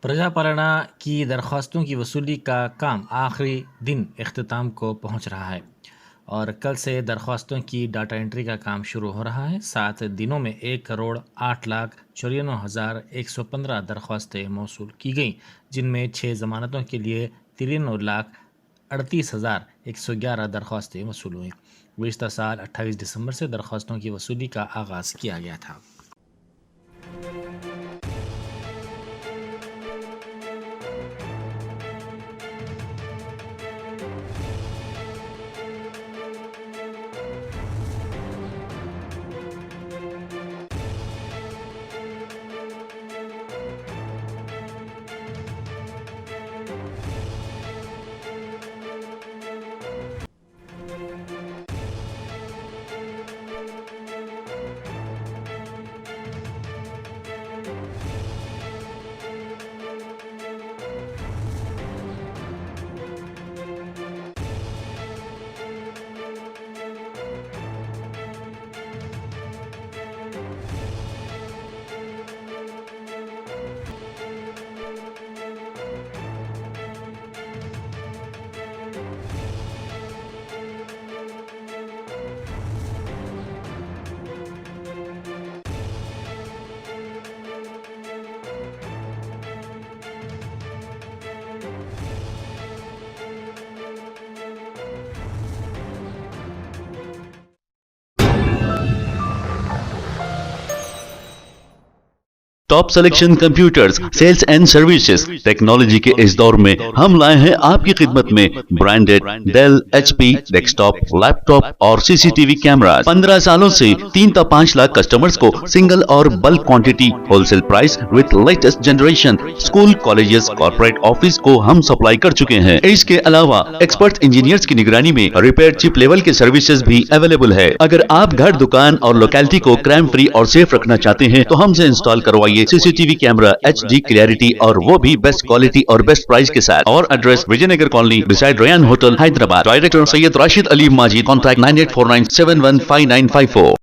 प्रजापालना की दरख्वास्तों की वसूली का काम आखिरी दिन अख्ताम को पहुंच रहा है और कल से दरख्वास्तों की डाटा एंट्री का काम शुरू हो रहा है। 7 दिनों में 1,08,94,115 दरख्वास्तें मौसूल की गईं, जिनमें 6 जमानतों के लिए 93,38,111 दरख्वास्तें वसूल हुईं। गुज़िश्ता साल 28 दिसंबर से दरख्वास्तों की वसूली का आगाज़ किया गया था। Top selection computers sales and services technology के इस दौर में हम लाए हैं आपकी खिदमत में branded Dell, HP desktop, laptop और सीसीटीवी कैमरा। 15 सालों से 3 से 5 लाख कस्टमर्स को सिंगल और bulk quantity wholesale price with latest generation school, colleges, corporate office को हम सप्लाई कर चुके हैं। इसके अलावा एक्सपर्ट इंजीनियर्स की निगरानी में रिपेयर चिप लेवल के सर्विसेज भी अवेलेबल है। अगर आप घर, दुकान और लोकेलिटी को क्राइम फ्री और सेफ रखना चाहते हैं तो हमसे इंस्टॉल करवाइए सीसीटीवी कैमरा, HD क्लियरिटी और वो भी बेस्ट क्वालिटी और बेस्ट प्राइस के साथ। और address Vijayanagar colony beside Ryan hotel, Hyderabad. Director Syed Rashid Ali Majid. Contact 9849715954।